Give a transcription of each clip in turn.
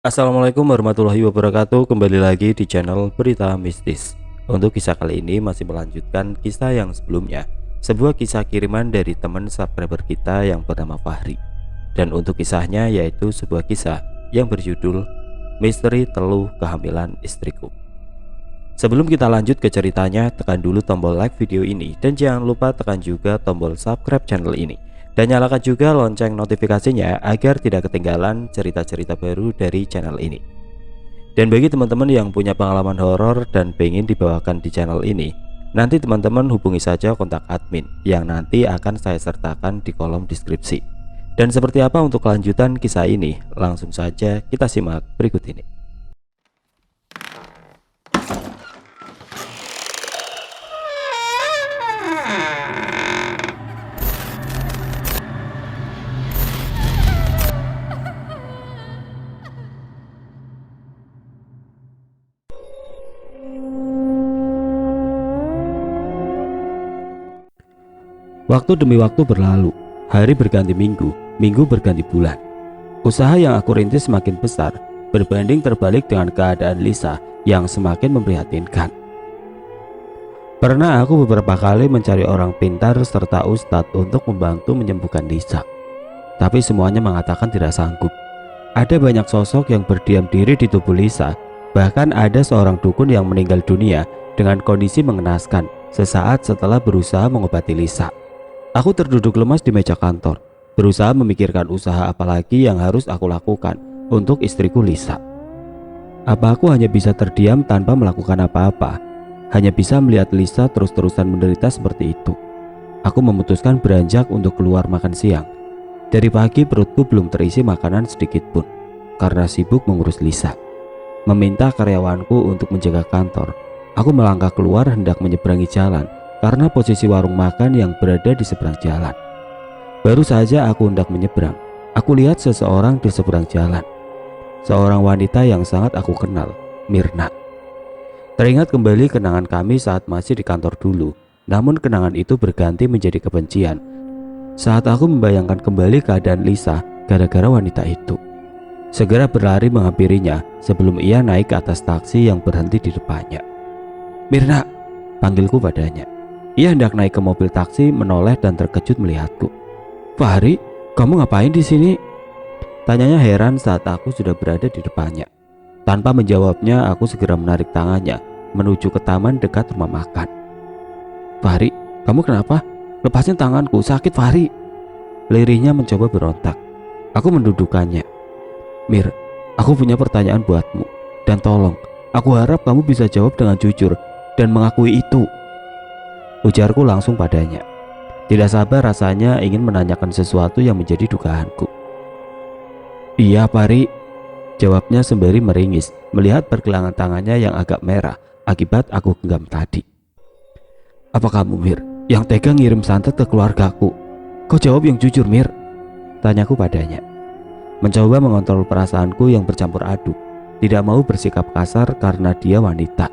Assalamualaikum warahmatullahi wabarakatuh. Kembali lagi di channel Berita Mistis. Untuk kisah kali ini masih melanjutkan kisah yang sebelumnya, sebuah kisah kiriman dari teman subscriber kita yang bernama Fahri. Dan untuk kisahnya yaitu sebuah kisah yang berjudul Misteri Teluh Kehamilan Istriku. Sebelum kita lanjut ke ceritanya, tekan dulu tombol like video ini dan jangan lupa tekan juga tombol subscribe channel ini. Dan nyalakan juga lonceng notifikasinya agar tidak ketinggalan cerita-cerita baru dari channel ini. Dan bagi teman-teman yang punya pengalaman horor dan pengen dibawakan di channel ini, nanti teman-teman hubungi saja kontak admin yang nanti akan saya sertakan di kolom deskripsi. Dan seperti apa untuk kelanjutan kisah ini? Langsung saja kita simak berikut ini. Waktu demi waktu berlalu, hari berganti minggu, minggu berganti bulan. Usaha yang aku rintis semakin besar, berbanding terbalik dengan keadaan Lisa yang semakin memprihatinkan. Pernah aku beberapa kali mencari orang pintar serta ustadz untuk membantu menyembuhkan Lisa, tapi semuanya mengatakan tidak sanggup. Ada banyak sosok yang berdiam diri di tubuh Lisa, bahkan ada seorang dukun yang meninggal dunia dengan kondisi mengenaskan sesaat setelah berusaha mengobati Lisa. Aku terduduk lemas di meja kantor, berusaha memikirkan usaha apa lagi yang harus aku lakukan untuk istriku Lisa. Apa aku hanya bisa terdiam tanpa melakukan apa-apa? Hanya bisa melihat Lisa terus-terusan menderita seperti itu. Aku memutuskan beranjak untuk keluar makan siang. Dari pagi perutku belum terisi makanan sedikit pun, karena sibuk mengurus Lisa. Meminta karyawanku untuk menjaga kantor, aku melangkah keluar hendak menyeberangi jalan karena posisi warung makan yang berada di seberang jalan. Baru saja aku hendak menyeberang, aku lihat seseorang di seberang jalan. Seorang wanita yang sangat aku kenal, Mirna. Teringat kembali kenangan kami saat masih di kantor dulu, namun kenangan itu berganti menjadi kebencian saat aku membayangkan kembali keadaan Lisa gara-gara wanita itu. Segera berlari menghampirinya sebelum ia naik ke atas taksi yang berhenti di depannya. "Mirna," panggilku padanya. Ia hendak naik ke mobil taksi, menoleh dan terkejut melihatku. "Fahri, kamu ngapain di sini?" Tanyanya heran saat aku sudah berada di depannya. Tanpa menjawabnya, aku segera menarik tangannya menuju ke taman dekat rumah makan. "Fahri, kamu kenapa? Lepasnya tanganku, sakit Fahri." Lirihnya mencoba berontak. Aku mendudukannya. "Mir, aku punya pertanyaan buatmu. Dan tolong, aku harap kamu bisa jawab dengan jujur dan mengakui itu," ujarku langsung padanya. Tidak sabar rasanya ingin menanyakan sesuatu yang menjadi dugaanku. "Iya Fahri," jawabnya sembari meringis melihat pergelangan tangannya yang agak merah akibat aku genggam tadi. "Apa kamu Mir yang tega ngirim santet ke keluargaku? Kau jawab yang jujur Mir," tanyaku padanya. Mencoba mengontrol perasaanku yang bercampur aduk, tidak mau bersikap kasar karena dia wanita.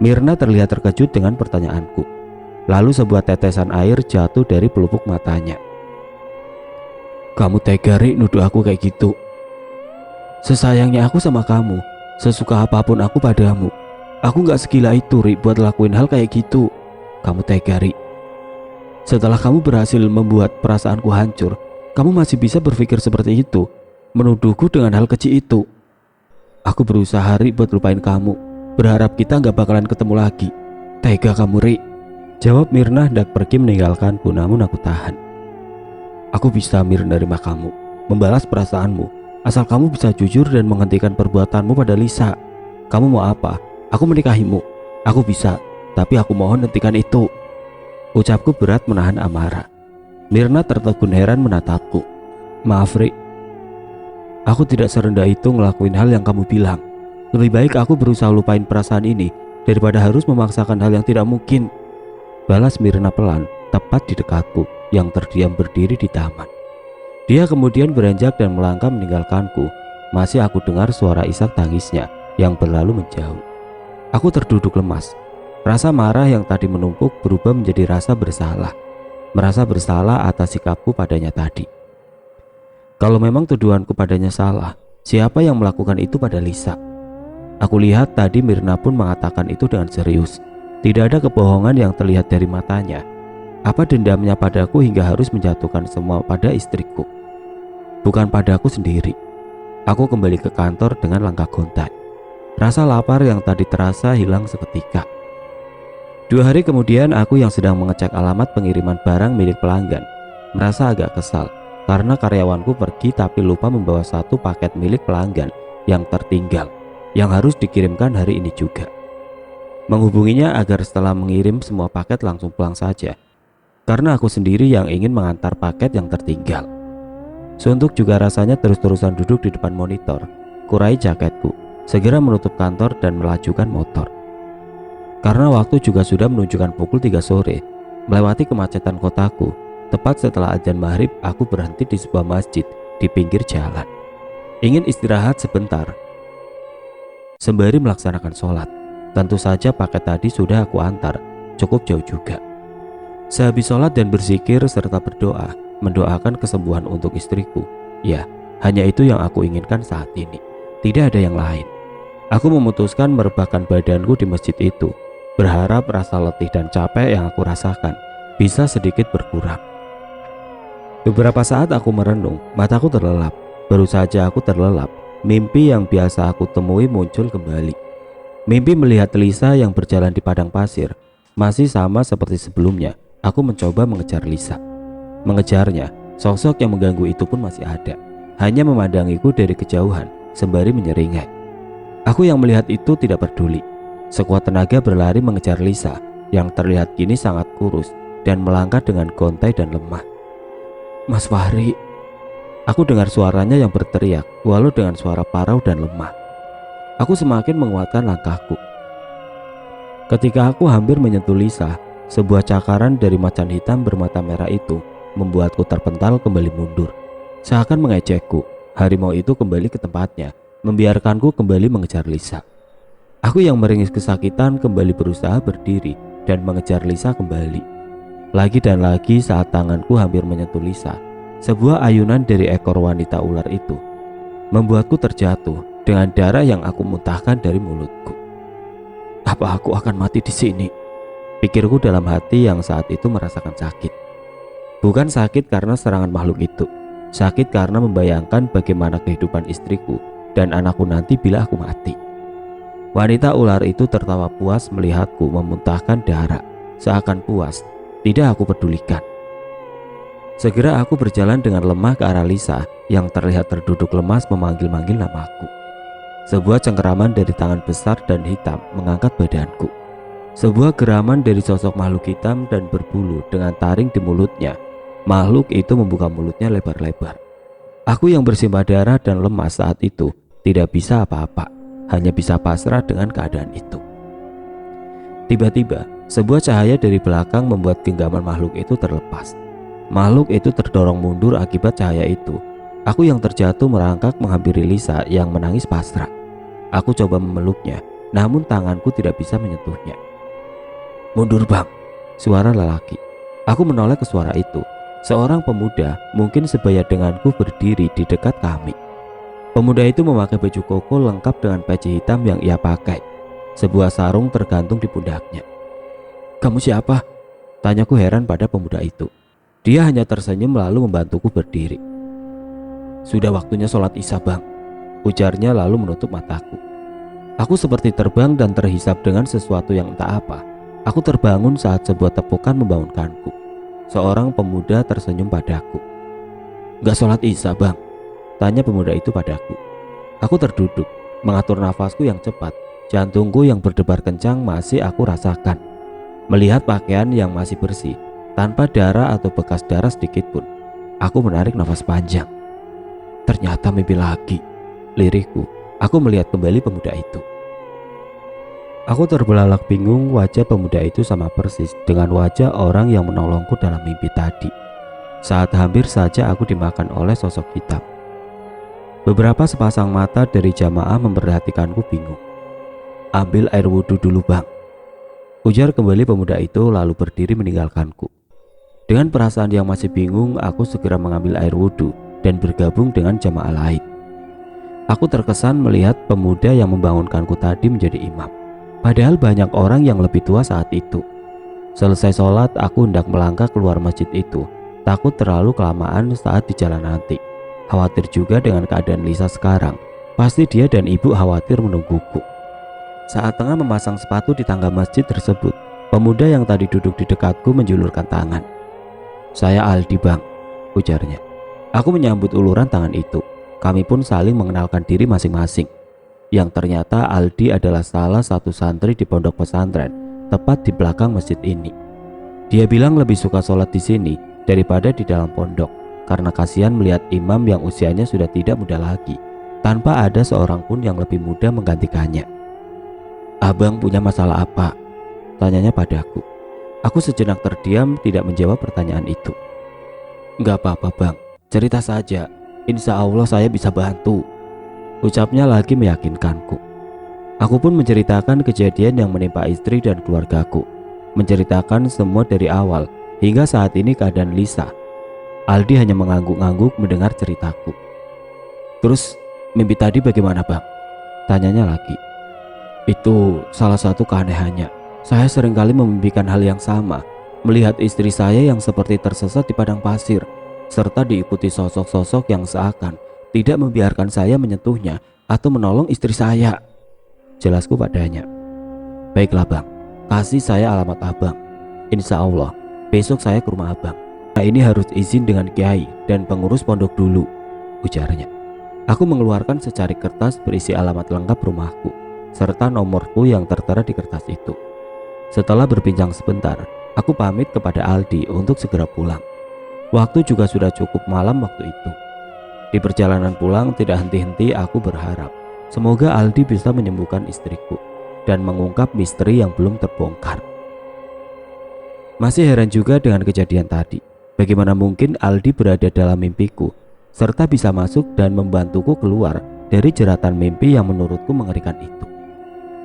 Mirna terlihat terkejut dengan pertanyaanku. Lalu sebuah tetesan air jatuh dari pelupuk matanya. "Kamu tega Ri nuduh aku kayak gitu? Sesayangnya aku sama kamu, sesuka apapun aku padamu, aku gak segila itu Ri buat lakuin hal kayak gitu. Kamu tega Ri. Setelah kamu berhasil membuat perasaanku hancur, kamu masih bisa berpikir seperti itu, menuduhku dengan hal kecil itu. Aku berusaha Ri buat lupain kamu, berharap kita gak bakalan ketemu lagi. Tega kamu Ri," jawab Mirna hendak pergi meninggalkanku, namun aku tahan. "Aku bisa Mir menerima kamu, membalas perasaanmu, asal kamu bisa jujur dan menghentikan perbuatanmu pada Lisa. Kamu mau apa? Aku menikahimu. Aku bisa, tapi aku mohon hentikan itu," ucapku berat menahan amarah. Mirna tertegun heran menatapku. "Maaf Ri, aku tidak serendah itu ngelakuin hal yang kamu bilang. Lebih baik aku berusaha lupain perasaan ini daripada harus memaksakan hal yang tidak mungkin," balas Mirna pelan, tepat di dekatku yang terdiam berdiri di taman. Dia kemudian beranjak dan melangkah meninggalkanku. Masih aku dengar suara isak tangisnya yang berlalu menjauh. Aku terduduk lemas. Rasa marah yang tadi menumpuk berubah menjadi rasa bersalah. Merasa bersalah atas sikapku padanya tadi. Kalau memang tuduhanku padanya salah, Siapa yang melakukan itu pada Lisa? Aku lihat tadi Mirna pun mengatakan itu dengan serius. Tidak ada kebohongan yang terlihat dari matanya. Apa dendamnya padaku hingga harus menjatuhkan semua pada istriku? Bukan padaku sendiri. Aku kembali ke kantor dengan langkah gontai. Rasa lapar yang tadi terasa hilang seketika. 2 hari kemudian aku yang sedang mengecek alamat pengiriman barang milik pelanggan merasa agak kesal karena karyawanku pergi tapi lupa membawa satu paket milik pelanggan yang tertinggal yang harus dikirimkan hari ini juga. Menghubunginya agar setelah mengirim semua paket langsung pulang saja, karena aku sendiri yang ingin mengantar paket yang tertinggal. Suntuk juga rasanya terus-terusan duduk di depan monitor. Kurai jaketku, segera menutup kantor dan melajukan motor. Karena waktu juga sudah menunjukkan pukul 3 sore, melewati kemacetan kotaku, tepat setelah azan maghrib aku berhenti di sebuah masjid di pinggir jalan. Ingin istirahat sebentar, sembari melaksanakan sholat. Tentu saja paket tadi sudah aku antar, cukup jauh juga. Sehabis sholat dan berzikir serta berdoa, mendoakan kesembuhan untuk istriku. Ya, hanya itu yang aku inginkan saat ini. Tidak ada yang lain. Aku memutuskan merebahkan badanku di masjid itu, berharap rasa letih dan capek yang aku rasakan bisa sedikit berkurang. Beberapa saat aku merenung, mataku terlelap. Baru saja aku terlelap, mimpi yang biasa aku temui muncul kembali. Mimpi melihat Lisa yang berjalan di padang pasir. Masih sama seperti sebelumnya, aku mencoba mengejar Lisa. Mengejarnya, sosok yang mengganggu itu pun masih ada. Hanya memandangiku dari kejauhan, sembari menyeringai. Aku yang melihat itu tidak peduli. Sekuat tenaga berlari mengejar Lisa yang terlihat kini sangat kurus dan melangkah dengan gontai dan lemah. "Mas Fahri," aku dengar suaranya yang berteriak walau dengan suara parau dan lemah. Aku semakin menguatkan langkahku. Ketika aku hampir menyentuh Lisa, sebuah cakaran dari macan hitam bermata merah itu membuatku terpental kembali mundur. Seakan mengejekku, harimau itu kembali ke tempatnya, membiarkanku kembali mengejar Lisa. Aku yang meringis kesakitan kembali berusaha berdiri dan mengejar Lisa kembali. Lagi dan lagi saat tanganku hampir menyentuh Lisa, sebuah ayunan dari ekor wanita ular itu membuatku terjatuh dengan darah yang aku muntahkan dari mulutku. Apa aku akan mati di sini? Pikirku dalam hati yang saat itu merasakan sakit. Bukan sakit karena serangan makhluk itu, sakit karena membayangkan bagaimana kehidupan istriku dan anakku nanti bila aku mati. Wanita ular itu tertawa puas melihatku memuntahkan darah, seakan puas, tidak aku pedulikan. Segera aku berjalan dengan lemah ke arah Lisa yang terlihat terduduk lemas memanggil-manggil namaku. Sebuah cengkeraman dari tangan besar dan hitam mengangkat badanku. Sebuah geraman dari sosok makhluk hitam dan berbulu dengan taring di mulutnya. Makhluk itu membuka mulutnya lebar-lebar. Aku yang bersimbah darah dan lemas saat itu tidak bisa apa-apa, hanya bisa pasrah dengan keadaan itu. Tiba-tiba, sebuah cahaya dari belakang membuat genggaman makhluk itu terlepas. Makhluk itu terdorong mundur akibat cahaya itu. Aku yang terjatuh merangkak menghampiri Lisa yang menangis pasrah. Aku coba memeluknya, namun tanganku tidak bisa menyentuhnya. "Mundur bang," suara lelaki. Aku menoleh ke suara itu. Seorang pemuda, mungkin sebaya denganku, berdiri di dekat kami. Pemuda itu memakai baju koko lengkap dengan peci hitam yang ia pakai. Sebuah sarung tergantung di pundaknya. "Kamu siapa?" tanyaku heran pada pemuda itu. Dia hanya tersenyum lalu membantuku berdiri. "Sudah waktunya sholat isya bang," ujarnya lalu menutup mataku. Aku seperti terbang dan terhisap dengan sesuatu yang entah apa. Aku terbangun saat sebuah tepukan membangunkanku. Seorang pemuda tersenyum padaku. "Gak sholat isya bang?" tanya pemuda itu padaku. Aku terduduk, mengatur nafasku yang cepat. Jantungku yang berdebar kencang masih aku rasakan. Melihat pakaian yang masih bersih, tanpa darah atau bekas darah sedikit pun, aku menarik nafas panjang. Ternyata mimpi lagi, lirikku. Aku melihat kembali pemuda itu. Aku terbelalak bingung, wajah pemuda itu sama persis dengan wajah orang yang menolongku dalam mimpi tadi. Saat hampir saja aku dimakan oleh sosok hitam. Beberapa sepasang mata dari jamaah memperhatikanku bingung. "Ambil air wudhu dulu bang," ujar kembali pemuda itu lalu berdiri meninggalkanku. Dengan perasaan yang masih bingung, aku segera mengambil air wudhu dan bergabung dengan jamaah lain. Aku terkesan melihat pemuda yang membangunkanku tadi menjadi imam. Padahal banyak orang yang lebih tua saat itu. Selesai sholat, aku hendak melangkah keluar masjid itu. Takut terlalu kelamaan saat di jalan nanti. Khawatir juga dengan keadaan Lisa sekarang. Pasti dia dan ibu khawatir menungguku. Saat tengah memasang sepatu di tangga masjid tersebut, pemuda yang tadi duduk di dekatku menjulurkan tangan. "Saya Aldi, Bang," ujarnya. Aku menyambut uluran tangan itu. Kami pun saling mengenalkan diri masing-masing. Yang ternyata Aldi adalah salah satu santri di pondok pesantren tepat di belakang masjid ini. Dia bilang lebih suka sholat di sini daripada di dalam pondok karena kasihan melihat imam yang usianya sudah tidak muda lagi, tanpa ada seorang pun yang lebih muda menggantikannya. "Abang punya masalah apa?" tanyanya padaku. Aku sejenak terdiam, tidak menjawab pertanyaan itu. "Nggak apa-apa, Bang, cerita saja. Insya Allah saya bisa bantu," ucapnya lagi meyakinkanku. Aku pun menceritakan kejadian yang menimpa istri dan keluargaku, menceritakan semua dari awal hingga saat ini keadaan Lisa. Aldi hanya mengangguk-angguk mendengar ceritaku. "Terus mimpi tadi bagaimana, Bang?" tanyanya lagi. "Itu salah satu keanehannya. Saya seringkali memimpikan hal yang sama, melihat istri saya yang seperti tersesat di padang pasir, serta diikuti sosok-sosok yang seakan tidak membiarkan saya menyentuhnya atau menolong istri saya," jelasku padanya. "Baiklah, Bang, kasih saya alamat Abang. Insya Allah besok saya ke rumah Abang. Nah, ini harus izin dengan kiai dan pengurus pondok dulu," ujarnya. Aku mengeluarkan secari kertas berisi alamat lengkap rumahku serta nomorku yang tertera di kertas itu. Setelah berbincang sebentar, aku pamit kepada Aldi untuk segera pulang. Waktu juga sudah cukup malam waktu itu. Di perjalanan pulang tidak henti-henti aku berharap semoga Aldi bisa menyembuhkan istriku dan mengungkap misteri yang belum terbongkar. Masih heran juga dengan kejadian tadi. Bagaimana mungkin Aldi berada dalam mimpiku serta bisa masuk dan membantuku keluar dari jeratan mimpi yang menurutku mengerikan itu.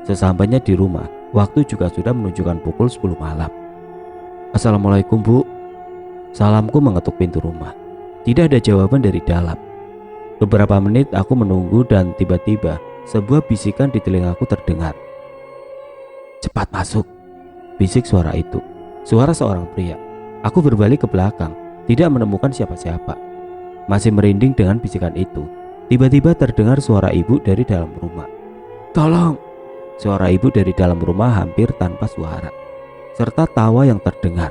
Sesampainya di rumah, waktu juga sudah menunjukkan pukul 10 malam. "Assalamualaikum, Bu." Salamku mengetuk pintu rumah. Tidak ada jawaban dari dalam. Beberapa menit aku menunggu dan tiba-tiba sebuah bisikan di telingaku terdengar. "Cepat masuk," bisik suara itu. Suara seorang pria. Aku berbalik ke belakang, tidak menemukan siapa-siapa. Masih merinding dengan bisikan itu, tiba-tiba terdengar suara ibu dari dalam rumah. "Tolong!" Suara ibu dari dalam rumah hampir tanpa suara, serta tawa yang terdengar.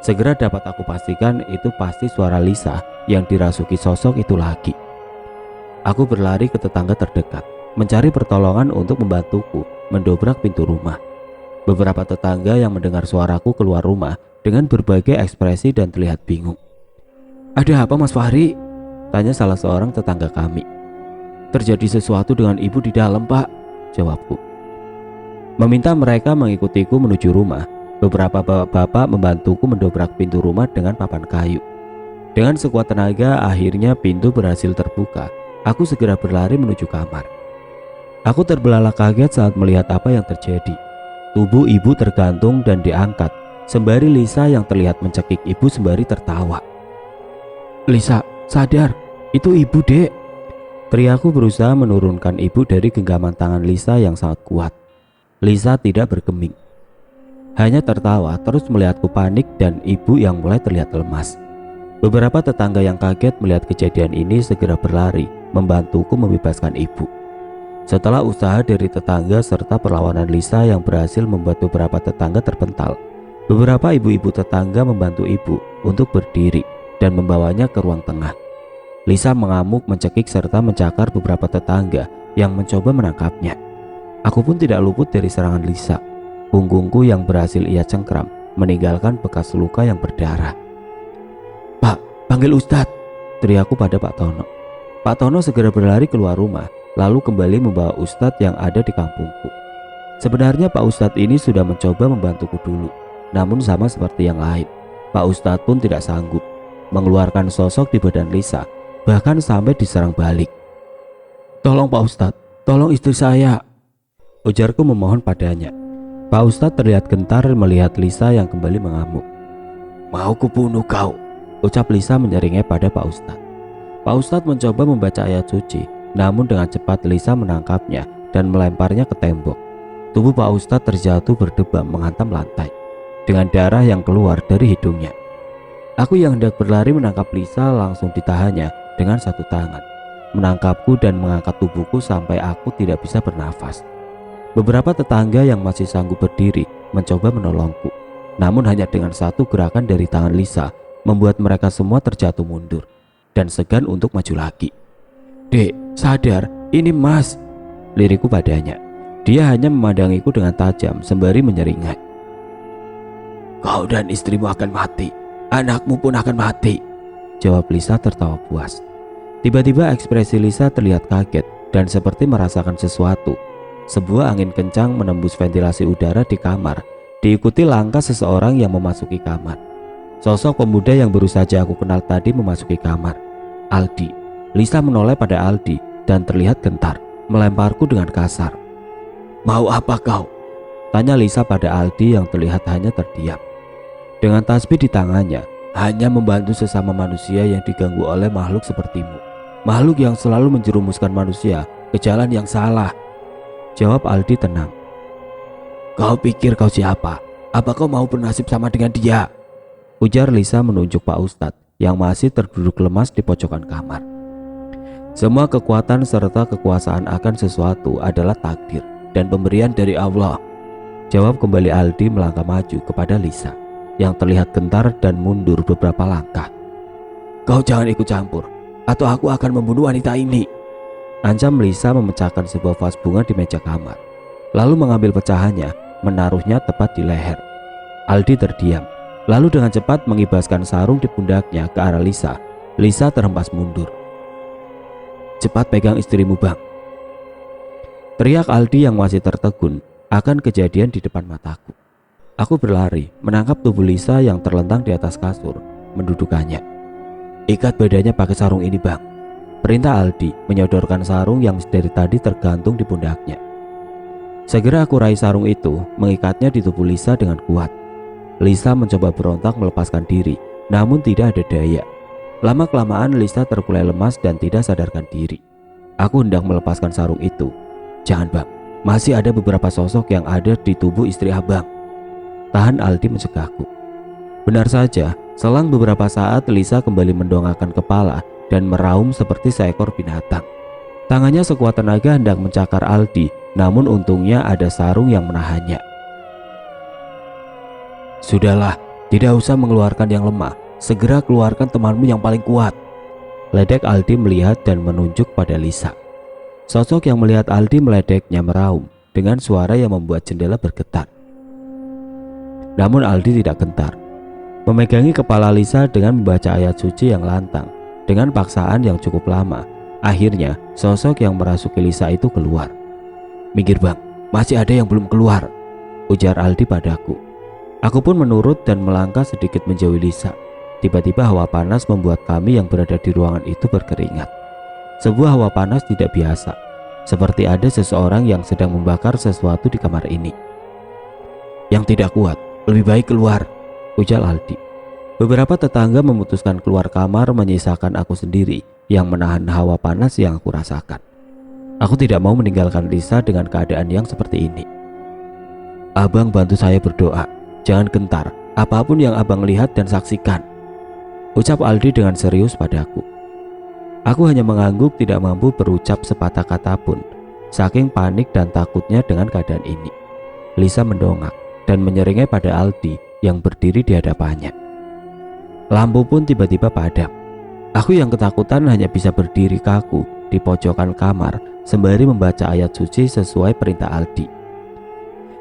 Segera dapat aku pastikan itu pasti suara Lisa yang dirasuki sosok itu lagi. Aku berlari ke tetangga terdekat, mencari pertolongan untuk membantuku mendobrak pintu rumah. Beberapa tetangga yang mendengar suaraku keluar rumah dengan berbagai ekspresi dan terlihat bingung. "Ada apa, Mas Fahri?" tanya salah seorang tetangga kami. "Terjadi sesuatu dengan ibu di dalam, Pak," jawabku. Meminta mereka mengikutiku menuju rumah, beberapa bapak-bapak membantuku mendobrak pintu rumah dengan papan kayu. Dengan sekuat tenaga akhirnya pintu berhasil terbuka. Aku segera berlari menuju kamar. Aku terbelalak kaget saat melihat apa yang terjadi. Tubuh ibu tergantung dan diangkat, sembari Lisa yang terlihat mencekik ibu sembari tertawa. "Lisa, sadar, itu ibu, Dek." Teriaku berusaha menurunkan ibu dari genggaman tangan Lisa yang sangat kuat. Lisa tidak bergeming, hanya tertawa terus melihatku panik dan ibu yang mulai terlihat lemas. Beberapa tetangga yang kaget melihat kejadian ini segera berlari membantuku membebaskan ibu. Setelah usaha dari tetangga serta perlawanan Lisa yang berhasil membuat beberapa tetangga terpental, beberapa ibu-ibu tetangga membantu ibu untuk berdiri dan membawanya ke ruang tengah. Lisa mengamuk, mencekik serta mencakar beberapa tetangga yang mencoba menangkapnya. Aku pun tidak luput dari serangan Lisa. Punggungku yang berhasil ia cengkram meninggalkan bekas luka yang berdarah. "Pak, panggil Ustadz," teriakku pada Pak Tono. Pak Tono segera berlari keluar rumah, lalu kembali membawa Ustadz yang ada di kampungku. Sebenarnya Pak Ustadz ini sudah mencoba membantuku dulu, namun sama seperti yang lain, Pak Ustadz pun tidak sanggup mengeluarkan sosok di badan Lisa, bahkan sampai diserang balik. "Tolong Pak Ustadz, tolong istri saya," ujarku memohon padanya. Pak Ustadz terlihat gentar melihat Lisa yang kembali mengamuk. "Mau kubunuh kau," ucap Lisa menyeringnya pada Pak Ustadz. Pak Ustadz mencoba membaca ayat suci, Namun dengan cepat Lisa menangkapnya dan melemparnya ke tembok. Tubuh Pak Ustadz terjatuh berdebam menghantam lantai dengan darah yang keluar dari hidungnya. Aku yang hendak berlari menangkap Lisa langsung ditahannya dengan satu tangan, menangkapku dan mengangkat tubuhku sampai aku tidak bisa bernafas. Beberapa tetangga yang masih sanggup berdiri mencoba menolongku, namun hanya dengan satu gerakan dari tangan Lisa membuat mereka semua terjatuh mundur dan segan untuk maju lagi. "Dek, sadar, ini Mas," liriku padanya. Dia hanya memandangiku dengan tajam sembari menyeringai. "Kau dan istrimu akan mati, anakmu pun akan mati," jawab Lisa tertawa puas. Tiba-tiba ekspresi Lisa terlihat kaget dan seperti merasakan sesuatu. Sebuah angin kencang menembus ventilasi udara di kamar, diikuti langkah seseorang yang memasuki kamar. Sosok pemuda yang baru saja aku kenal tadi memasuki kamar. Aldi. Lisa menoleh pada Aldi dan terlihat gentar, melemparku dengan kasar. "Mau apa kau?" tanya Lisa pada Aldi yang terlihat hanya terdiam. Dengan tasbih di tangannya, "Hanya membantu sesama manusia yang diganggu oleh makhluk sepertimu. Makhluk yang selalu menjerumuskan manusia ke jalan yang salah," jawab Aldi tenang. "Kau pikir kau siapa? Apa kau mau bernasib sama dengan dia?" ujar Lisa menunjuk Pak Ustadz yang masih terduduk lemas di pojokan kamar. "Semua kekuatan serta kekuasaan akan sesuatu adalah takdir dan pemberian dari Allah," jawab kembali Aldi melangkah maju kepada Lisa yang terlihat gentar dan mundur beberapa langkah. "Kau jangan ikut campur atau aku akan membunuh wanita ini," ancam Lisa memecahkan sebuah vas bunga di meja kamar, lalu mengambil pecahannya menaruhnya tepat di leher. Aldi terdiam, lalu dengan cepat mengibaskan sarung di pundaknya ke arah Lisa. Lisa terhempas mundur. "Cepat pegang istrimu, Bang," teriak Aldi yang masih tertegun akan kejadian di depan mataku. Aku berlari menangkap tubuh Lisa yang terlentang di atas kasur, mendudukannya. "Ikat badannya pakai sarung ini, Bang," perintah Aldi menyodorkan sarung yang dari tadi tergantung di pundaknya. Segera aku raih sarung itu, mengikatnya di tubuh Lisa dengan kuat. Lisa mencoba berontak melepaskan diri, namun tidak ada daya. Lama-kelamaan Lisa terkulai lemas dan tidak sadarkan diri. Aku hendak melepaskan sarung itu. "Jangan, Bang, masih ada beberapa sosok yang ada di tubuh istri Abang," tahan Aldi mencegahku. Benar saja, selang beberapa saat Lisa kembali mendongakkan kepala dan meraung seperti seekor binatang. Tangannya sekuat tenaga hendak mencakar Aldi, namun untungnya ada sarung yang menahannya. "Sudahlah, tidak usah mengeluarkan yang lemah. Segera keluarkan temanmu yang paling kuat," ledek Aldi melihat dan menunjuk pada Lisa. Sosok yang melihat Aldi meledeknya meraung dengan suara yang membuat jendela bergetar. Namun Aldi tidak gentar, memegangi kepala Lisa dengan membaca ayat suci yang lantang dengan paksaan yang cukup lama. Akhirnya sosok yang merasuki Lisa itu keluar. "Minggir, Bang, masih ada yang belum keluar," ujar Aldi padaku. Aku pun menurut dan melangkah sedikit menjauhi Lisa. Tiba-tiba hawa panas membuat kami yang berada di ruangan itu berkeringat. Sebuah hawa panas tidak biasa, seperti ada seseorang yang sedang membakar sesuatu di kamar ini. "Yang tidak kuat, lebih baik keluar," ujar Aldi. Beberapa tetangga memutuskan keluar kamar, menyisakan aku sendiri yang menahan hawa panas yang aku rasakan. Aku tidak mau meninggalkan Lisa dengan keadaan yang seperti ini. "Abang bantu saya berdoa, jangan gentar, apapun yang abang lihat dan saksikan," ucap Aldi dengan serius padaku. Aku hanya mengangguk, tidak mampu berucap sepatah kata pun, saking panik dan takutnya dengan keadaan ini. Lisa mendongak dan menyeringai pada Aldi yang berdiri di hadapannya. Lampu pun tiba-tiba padam. Aku yang ketakutan hanya bisa berdiri kaku di pojokan kamar sembari membaca ayat suci sesuai perintah Aldi.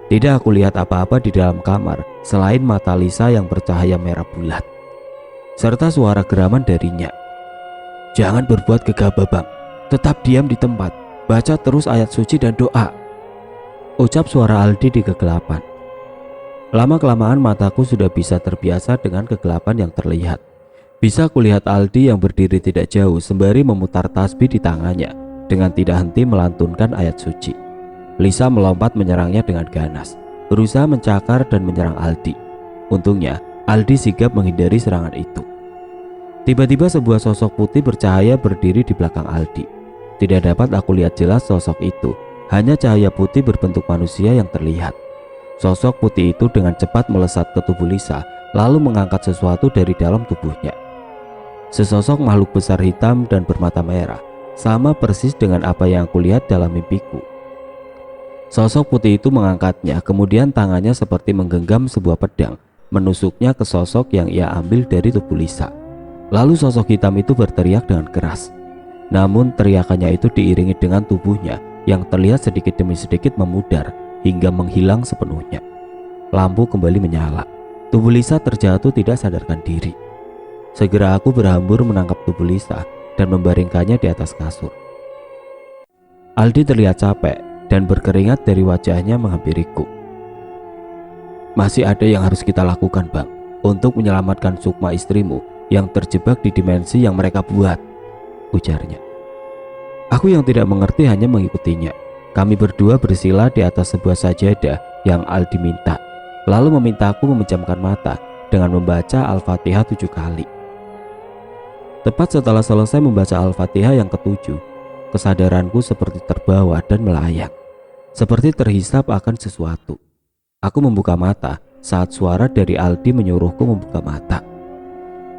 Tidak aku lihat apa-apa di dalam kamar selain mata Lisa yang bercahaya merah bulat, serta suara geraman darinya. "Jangan berbuat gegabah, Bang. Tetap diam di tempat. Baca terus ayat suci dan doa," ucap suara Aldi di kegelapan. Lama-kelamaan mataku sudah bisa terbiasa dengan kegelapan yang terlihat. Bisa kulihat Aldi yang berdiri tidak jauh sembari memutar tasbih di tangannya dengan tidak henti melantunkan ayat suci. Lisa melompat menyerangnya dengan ganas, berusaha mencakar dan menyerang Aldi. Untungnya Aldi sigap menghindari serangan itu. Tiba-tiba sebuah sosok putih bercahaya berdiri di belakang Aldi. Tidak dapat aku lihat jelas sosok itu, hanya cahaya putih berbentuk manusia yang terlihat. Sosok putih itu dengan cepat melesat ke tubuh Lisa, lalu mengangkat sesuatu dari dalam tubuhnya. Sesosok makhluk besar hitam dan bermata merah, sama persis dengan apa yang aku lihat dalam mimpiku. Sosok putih itu mengangkatnya, kemudian tangannya seperti menggenggam sebuah pedang, menusuknya ke sosok yang ia ambil dari tubuh Lisa. Lalu sosok hitam itu berteriak dengan keras. Namun teriakannya itu diiringi dengan tubuhnya yang terlihat sedikit demi sedikit memudar hingga menghilang sepenuhnya. Lampu kembali menyala. Tubuh Lisa terjatuh tidak sadarkan diri. Segera aku berhambur menangkap tubuh Lisa dan membaringkannya di atas kasur. Aldi terlihat capek dan berkeringat dari wajahnya menghampiriku. Masih ada yang harus kita lakukan, Bang, untuk menyelamatkan Sukma istrimu yang terjebak di dimensi yang mereka buat, ujarnya. Aku yang tidak mengerti hanya mengikutinya. Kami berdua bersila di atas sebuah sajadah yang Aldi minta, lalu memintaku memejamkan mata dengan membaca Al-Fatihah 7 kali. Tepat setelah selesai membaca Al-Fatihah yang ketujuh, kesadaranku seperti terbawa dan melayang, seperti terhisap akan sesuatu. Aku membuka mata saat suara dari Aldi menyuruhku membuka mata.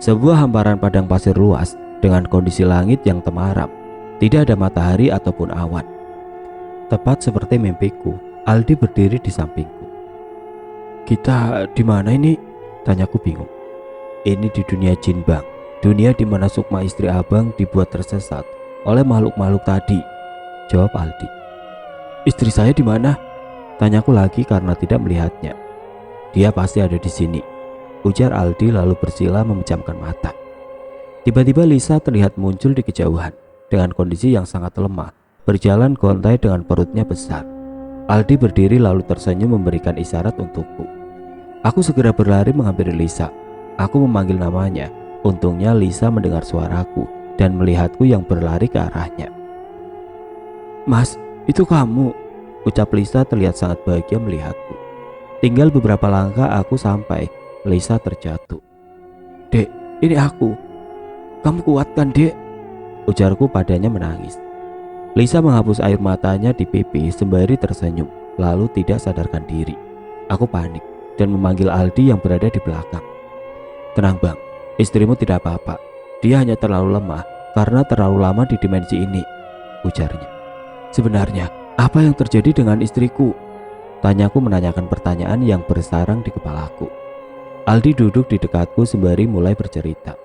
Sebuah hamparan padang pasir luas dengan kondisi langit yang temaram, tidak ada matahari ataupun awan. Tepat seperti mimpiku, Aldi berdiri di sampingku. Kita di mana ini? Tanyaku bingung. Ini di dunia jin, Bang. Dunia di mana Sukma istri abang dibuat tersesat oleh makhluk-makhluk tadi, jawab Aldi. Istri saya di mana? Tanyaku lagi karena tidak melihatnya. Dia pasti ada di sini, ujar Aldi lalu bersila memejamkan mata. Tiba-tiba Lisa terlihat muncul di kejauhan dengan kondisi yang sangat lemah, berjalan gontai dengan perutnya besar. Aldi berdiri lalu tersenyum memberikan isyarat untukku. Aku segera berlari menghampiri Lisa. Aku memanggil namanya. Untungnya Lisa mendengar suaraku dan melihatku yang berlari ke arahnya. Mas, itu kamu, ucap Lisa terlihat sangat bahagia melihatku. Tinggal beberapa langkah aku sampai. Lisa terjatuh. Dek, ini aku. Kamu kuat kan, Dek? Ujarku padanya menangis. Lisa menghapus air matanya di pipi sembari tersenyum, lalu tidak sadarkan diri. Aku panik dan memanggil Aldi yang berada di belakang. Tenang, Bang, istrimu tidak apa-apa. Dia hanya terlalu lemah karena terlalu lama di dimensi ini, ujarnya. Sebenarnya, apa yang terjadi dengan istriku? Tanyaku menanyakan pertanyaan yang bersarang di kepalaku. Aldi duduk di dekatku sembari mulai bercerita.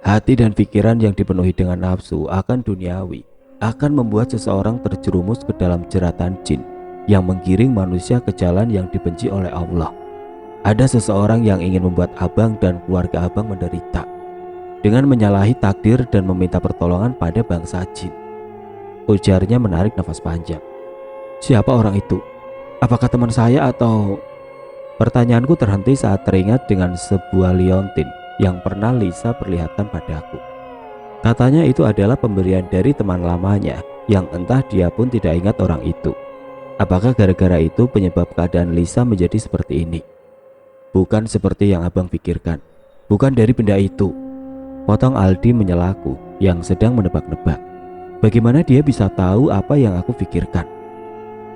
Hati dan pikiran yang dipenuhi dengan nafsu akan duniawi akan membuat seseorang terjerumus ke dalam jeratan jin yang menggiring manusia ke jalan yang dibenci oleh Allah. Ada seseorang yang ingin membuat abang dan keluarga abang menderita dengan menyalahi takdir dan meminta pertolongan pada bangsa jin, ujarnya menarik nafas panjang. Siapa orang itu? Apakah teman saya atau... Pertanyaanku terhenti saat teringat dengan sebuah liontin yang pernah Lisa perlihatkan padaku. Katanya itu adalah pemberian dari teman lamanya yang entah dia pun tidak ingat orang itu. Apakah gara-gara itu penyebab keadaan Lisa menjadi seperti ini? Bukan seperti yang abang pikirkan. Bukan dari benda itu, potong Aldi menyelaku yang sedang menebak-nebak. Bagaimana dia bisa tahu apa yang aku pikirkan?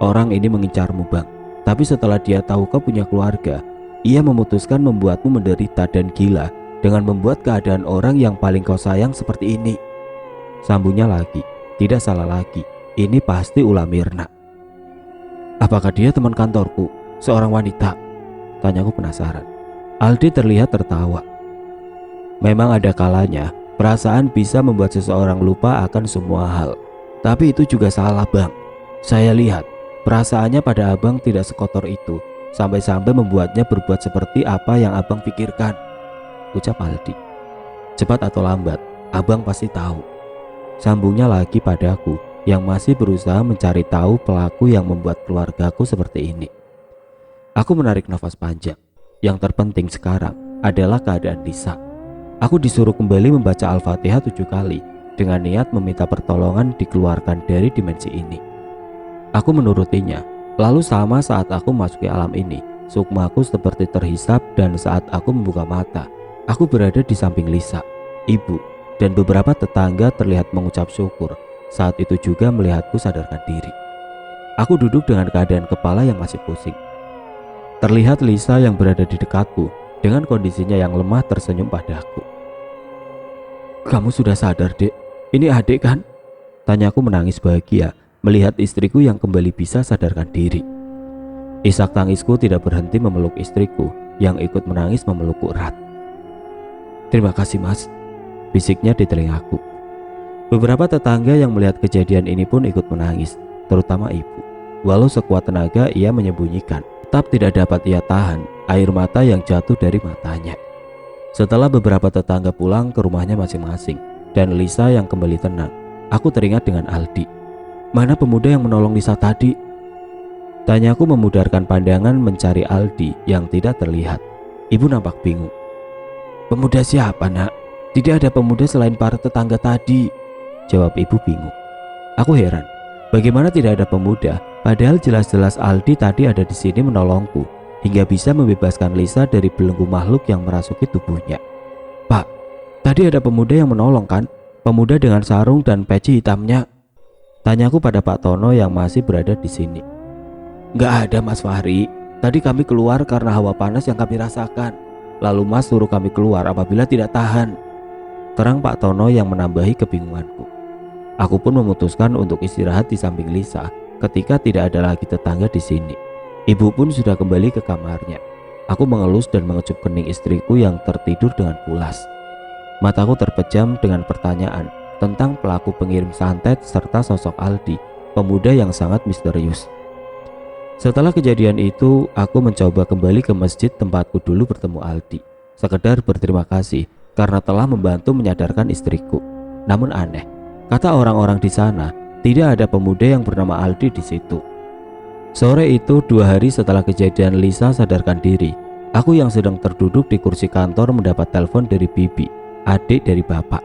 Orang ini mengincarmu, Bang. Tapi setelah dia tahu kau punya keluarga, ia memutuskan membuatmu menderita dan gila dengan membuat keadaan orang yang paling kau sayang seperti ini. Sambungnya lagi, tidak salah lagi. Ini pasti ulah Mirna. Apakah dia teman kantorku, seorang wanita? Tanyaku penasaran. Aldi terlihat tertawa. Memang ada kalanya perasaan bisa membuat seseorang lupa akan semua hal. Tapi itu juga salah, Bang. Saya lihat perasaannya pada abang tidak sekotor itu, sampai-sampai membuatnya berbuat seperti apa yang abang pikirkan, ucap Aldi. Cepat atau lambat, abang pasti tahu. Sambungnya lagi padaku yang masih berusaha mencari tahu pelaku yang membuat keluargaku seperti ini. Aku menarik nafas panjang. Yang terpenting sekarang adalah keadaan Lisa. Aku disuruh kembali membaca Al-Fatihah 7 kali dengan niat meminta pertolongan dikeluarkan dari dimensi ini. Aku menurutinya. Lalu sama saat aku masuki alam ini, sukmaku seperti terhisap dan saat aku membuka mata, aku berada di samping Lisa, ibu, dan beberapa tetangga terlihat mengucap syukur saat itu juga melihatku sadarkan diri. Aku duduk dengan keadaan kepala yang masih pusing. Terlihat Lisa yang berada di dekatku dengan kondisinya yang lemah tersenyum padaku. "Kamu sudah sadar, Dek? Ini adik kan?" Tanyaku menangis bahagia melihat istriku yang kembali bisa sadarkan diri. Isak tangisku tidak berhenti memeluk istriku yang ikut menangis memelukku erat. "Terima kasih, Mas," bisiknya di telingaku. Beberapa tetangga yang melihat kejadian ini pun ikut menangis, terutama ibu. Walau sekuat tenaga ia menyembunyikan, tetap tidak dapat ia tahan air mata yang jatuh dari matanya. Setelah beberapa tetangga pulang ke rumahnya masing-masing dan Lisa yang kembali tenang, aku teringat dengan Aldi. "Mana pemuda yang menolong Lisa tadi?" Tanyaku memudarkan pandangan mencari Aldi yang tidak terlihat. Ibu nampak bingung. "Pemuda siapa, Nak? Tidak ada pemuda selain para tetangga tadi," jawab ibu bingung. Aku heran, bagaimana tidak ada pemuda, padahal jelas-jelas Aldi tadi ada di sini menolongku hingga bisa membebaskan Lisa dari belenggu makhluk yang merasuki tubuhnya. "Pak, tadi ada pemuda yang menolong kan? Pemuda dengan sarung dan peci hitamnya?" Tanyaku pada Pak Tono yang masih berada di sini. "Nggak ada, Mas Fahri. Tadi kami keluar karena hawa panas yang kami rasakan. Lalu Mas suruh kami keluar apabila tidak tahan," terang Pak Tono yang menambahi kebingunganku. Aku pun memutuskan untuk istirahat di samping Lisa ketika tidak ada lagi tetangga di sini. Ibu pun sudah kembali ke kamarnya. Aku mengelus dan mengecup kening istriku yang tertidur dengan pulas. Mataku terpejam dengan pertanyaan tentang pelaku pengirim santet serta sosok Aldi, pemuda yang sangat misterius. Setelah kejadian itu, aku mencoba kembali ke masjid tempatku dulu bertemu Aldi, sekedar berterima kasih karena telah membantu menyadarkan istriku. Namun aneh, kata orang-orang di sana, tidak ada pemuda yang bernama Aldi di situ. Sore itu, 2 hari setelah kejadian Lisa sadarkan diri, aku yang sedang terduduk di kursi kantor mendapat telepon dari Bibi, adik dari bapak,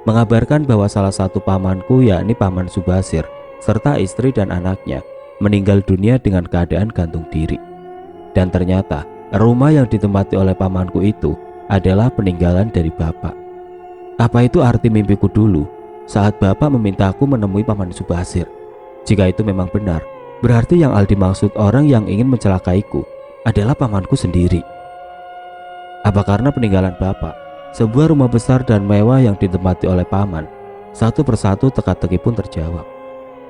mengabarkan bahwa salah satu pamanku, yakni Paman Subasir, serta istri dan anaknya meninggal dunia dengan keadaan gantung diri. Dan ternyata rumah yang ditempati oleh pamanku itu adalah peninggalan dari bapak. Apa itu arti mimpiku dulu saat bapak memintaku menemui Paman Subasir? Jika itu memang benar, berarti yang Aldi maksud orang yang ingin mencelakaiku adalah pamanku sendiri. Apa karena peninggalan bapak, sebuah rumah besar dan mewah yang ditempati oleh paman? Satu persatu teka-teki pun terjawab.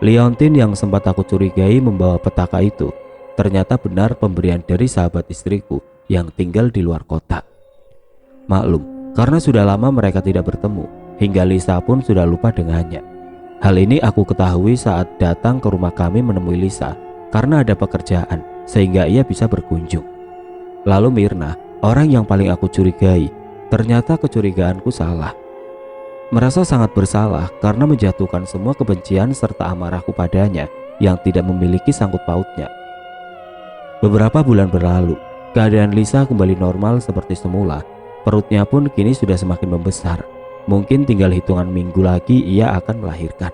Leontin yang sempat aku curigai membawa petaka itu ternyata benar pemberian dari sahabat istriku yang tinggal di luar kota. Maklum, karena sudah lama mereka tidak bertemu, hingga Lisa pun sudah lupa dengannya. Hal ini aku ketahui saat datang ke rumah kami menemui Lisa karena ada pekerjaan sehingga ia bisa berkunjung. Lalu Mirna, orang yang paling aku curigai, ternyata kecurigaanku salah. Merasa sangat bersalah karena menjatuhkan semua kebencian serta amarahku padanya yang tidak memiliki sangkut pautnya. Beberapa bulan berlalu, keadaan Lisa kembali normal seperti semula. Perutnya pun kini sudah semakin membesar. Mungkin tinggal hitungan minggu lagi ia akan melahirkan.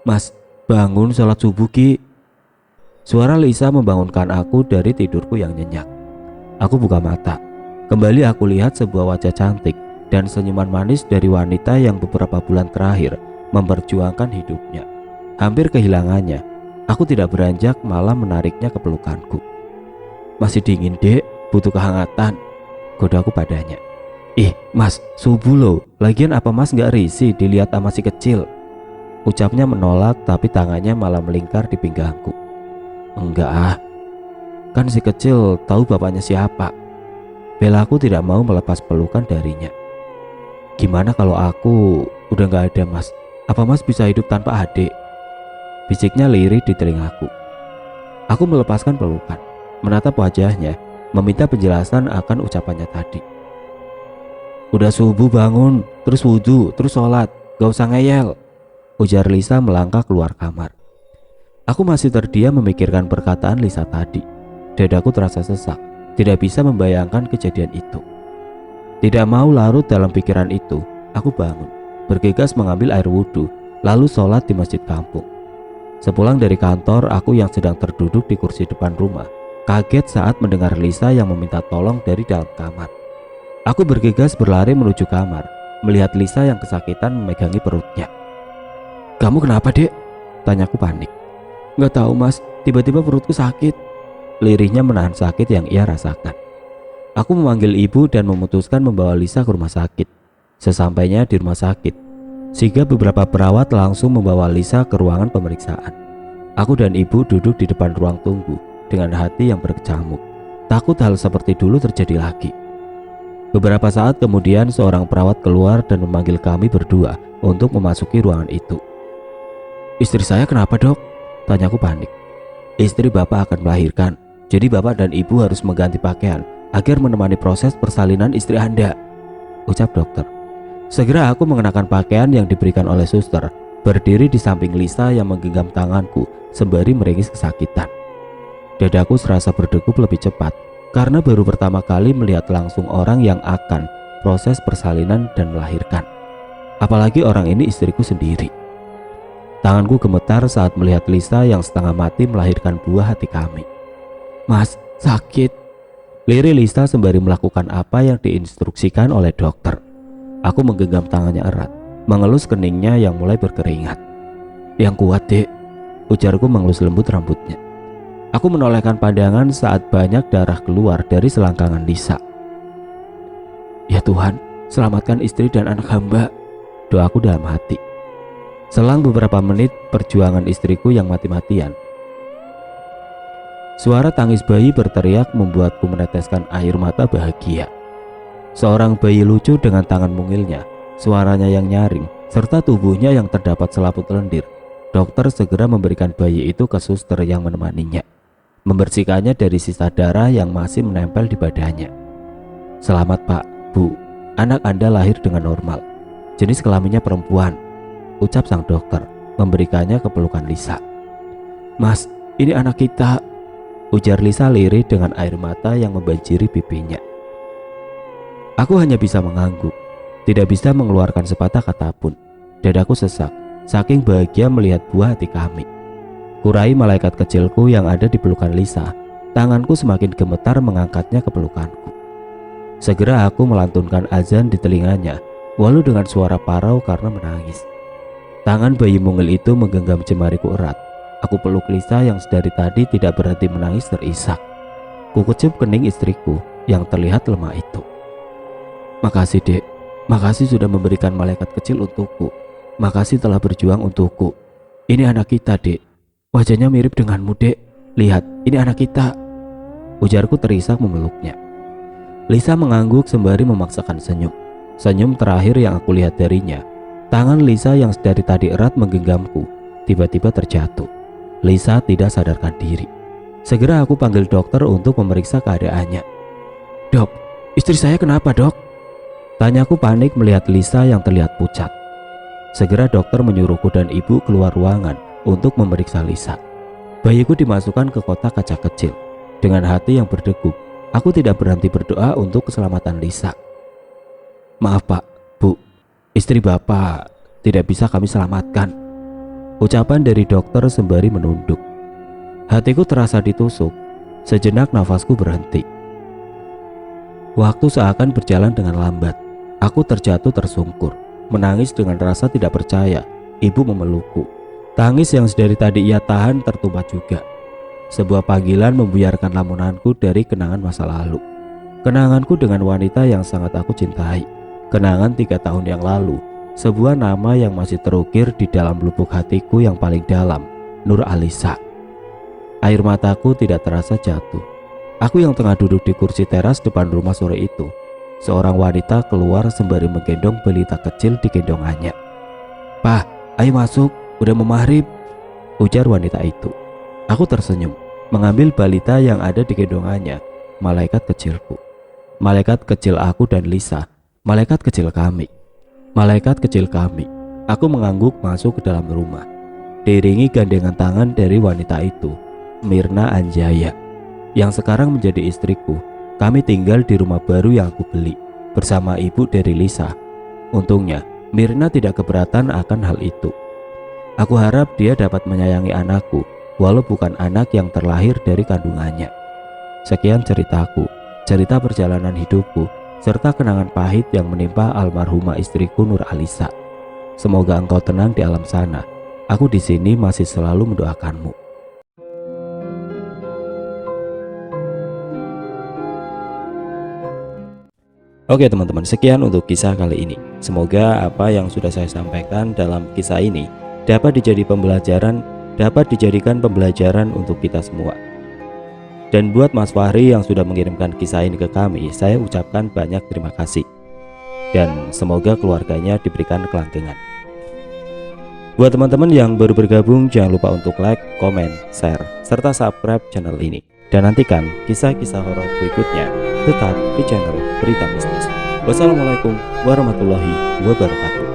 "Mas, bangun sholat subuh Ki." Suara Lisa membangunkan aku dari tidurku yang nyenyak. Aku buka mata. Kembali aku lihat sebuah wajah cantik dan senyuman manis dari wanita yang beberapa bulan terakhir memperjuangkan hidupnya. Hampir kehilangannya, aku tidak beranjak malah menariknya ke pelukanku. "Masih dingin, Dek, butuh kehangatan," godaku padanya. "Ih, Mas, subuh loh. Lagian apa Mas gak risih dilihat sama si kecil?" Ucapnya menolak tapi tangannya malah melingkar di pinggangku. "Enggak ah, kan si kecil tahu bapaknya siapa." Belaku tidak mau melepas pelukan darinya. "Gimana kalau aku udah gak ada Mas? Apa Mas bisa hidup tanpa adik?" Bisiknya lirih di telingaku. Aku melepaskan pelukan, menatap wajahnya, meminta penjelasan akan ucapannya tadi. "Udah subuh bangun, terus wudhu, terus sholat, gak usah ngeyel," ujar Lisa melangkah keluar kamar. Aku masih terdiam memikirkan perkataan Lisa tadi. Dadaku terasa sesak, tidak bisa membayangkan kejadian itu. Tidak mau larut dalam pikiran itu, aku bangun, bergegas mengambil air wudhu, lalu sholat di masjid kampung. Sepulang dari kantor, aku yang sedang terduduk di kursi depan rumah, kaget saat mendengar Lisa yang meminta tolong dari dalam kamar. Aku bergegas berlari menuju kamar, melihat Lisa yang kesakitan memegangi perutnya. Kamu kenapa, Dek? Tanyaku panik. Nggak tahu, Mas, tiba-tiba perutku sakit. Lirihnya menahan sakit yang ia rasakan. Aku memanggil ibu dan memutuskan membawa Lisa ke rumah sakit. Sesampainya di rumah sakit, Siga beberapa perawat langsung membawa Lisa ke ruangan pemeriksaan. Aku dan ibu duduk di depan ruang tunggu dengan hati yang berkecamuk. Takut hal seperti dulu terjadi lagi. Beberapa saat kemudian seorang perawat keluar dan memanggil kami berdua untuk memasuki ruangan itu. Istri saya kenapa, Dok? Tanyaku panik. Istri Bapak akan melahirkan, jadi Bapak dan Ibu harus mengganti pakaian agar menemani proses persalinan istri Anda, ucap dokter. Segera aku mengenakan pakaian yang diberikan oleh suster, berdiri di samping Lisa yang menggenggam tanganku sembari meringis kesakitan. Dadaku serasa berdegup lebih cepat karena baru pertama kali melihat langsung orang yang akan proses persalinan dan melahirkan. Apalagi orang ini istriku sendiri. Tanganku gemetar saat melihat Lisa yang setengah mati melahirkan buah hati kami. Mas, sakit. Lirih Lisa sembari melakukan apa yang diinstruksikan oleh dokter. Aku menggenggam tangannya erat, mengelus keningnya yang mulai berkeringat. Yang kuat, Dek, ujarku mengelus lembut rambutnya. Aku menolehkan pandangan saat banyak darah keluar dari selangkangan Lisa. Ya Tuhan, selamatkan istri dan anak hamba, doaku dalam hati. Selang beberapa menit perjuangan istriku yang mati-matian, suara tangis bayi berteriak membuatku meneteskan air mata bahagia. Seorang bayi lucu dengan tangan mungilnya, suaranya yang nyaring, serta tubuhnya yang terdapat selaput lendir. Dokter segera memberikan bayi itu ke suster yang menemaninya, membersihkannya dari sisa darah yang masih menempel di badannya. Selamat Pak, Bu, anak Anda lahir dengan normal. Jenis kelaminnya perempuan, ucap sang dokter, memberikannya ke pelukan Lisa. Mas, ini anak kita, ujar Lisa lirih dengan air mata yang membanjiri pipinya. Aku hanya bisa mengangguk, tidak bisa mengeluarkan sepatah kata pun. Dadaku sesak, saking bahagia melihat buah hati kami. Kurai malaikat kecilku yang ada di pelukan Lisa, tanganku semakin gemetar mengangkatnya ke pelukanku. Segera aku melantunkan azan di telinganya, walau dengan suara parau karena menangis. Tangan bayi mungil itu menggenggam jemariku erat. Aku peluk Lisa yang sedari tadi tidak berhenti menangis terisak. Kukucup kening istriku yang terlihat lemah itu. Makasih, Dek. Makasih sudah memberikan malaikat kecil untukku. Makasih telah berjuang untukku. Ini anak kita, Dek. Wajahnya mirip denganmu, Dek. Lihat, ini anak kita, ujarku terisak memeluknya. Lisa mengangguk sembari memaksakan senyum. Senyum terakhir yang aku lihat darinya. Tangan Lisa yang dari tadi erat menggenggamku tiba-tiba terjatuh. Lisa tidak sadarkan diri. Segera aku panggil dokter untuk memeriksa keadaannya. Dok, istri saya kenapa, Dok? Tanyaku panik melihat Lisa yang terlihat pucat. Segera dokter menyuruhku dan ibu keluar ruangan untuk memeriksa Lisa. Bayiku dimasukkan ke kotak kaca kecil. Dengan hati yang berdegup, aku tidak berhenti berdoa untuk keselamatan Lisa. Maaf Pak, Bu, istri Bapak tidak bisa kami selamatkan, ucapan dari dokter sembari menunduk. Hatiku terasa ditusuk. Sejenak nafasku berhenti. Waktu seakan berjalan dengan lambat. Aku terjatuh tersungkur, menangis dengan rasa tidak percaya. Ibu memelukku. Tangis yang sedari tadi ia tahan tertumpah juga. Sebuah panggilan membuyarkan lamunanku dari kenangan masa lalu. Kenanganku dengan wanita yang sangat aku cintai. Kenangan 3 tahun yang lalu. Sebuah nama yang masih terukir di dalam lubuk hatiku yang paling dalam, Nur Alisa. Air mataku tidak terasa jatuh. Aku yang tengah duduk di kursi teras depan rumah sore itu. Seorang wanita keluar sembari menggendong balita kecil di gendongannya. Pak, ayo masuk, udah mau maghrib, ujar wanita itu. Aku tersenyum, mengambil balita yang ada di gendongannya, malaikat kecilku. Malaikat kecil aku dan Lisa, malaikat kecil kami. Malaikat kecil kami. Aku mengangguk masuk ke dalam rumah, diiringi gandengan tangan dari wanita itu, Mirna Anjaya, yang sekarang menjadi istriku. Kami tinggal di rumah baru yang aku beli bersama ibu dari Lisa. Untungnya Mirna tidak keberatan akan hal itu. Aku harap dia dapat menyayangi anakku walau bukan anak yang terlahir dari kandungannya. Sekian ceritaku, cerita perjalanan hidupku serta kenangan pahit yang menimpa almarhumah istriku Nur Alisa. Semoga engkau tenang di alam sana Aku di sini masih selalu mendoakanmu. Oke teman-teman, sekian untuk kisah kali ini. Semoga apa yang sudah saya sampaikan dalam kisah ini dapat dijadikan pembelajaran untuk kita semua. Dan buat Mas Fahri yang sudah mengirimkan kisah ini ke kami, saya ucapkan banyak terima kasih. Dan semoga keluarganya diberikan kelanggengan. Buat teman-teman yang baru bergabung, jangan lupa untuk like, komen, share, serta subscribe channel ini. Dan nantikan kisah-kisah horor berikutnya tetap di channel Berita Mistis. Wassalamualaikum warahmatullahi wabarakatuh.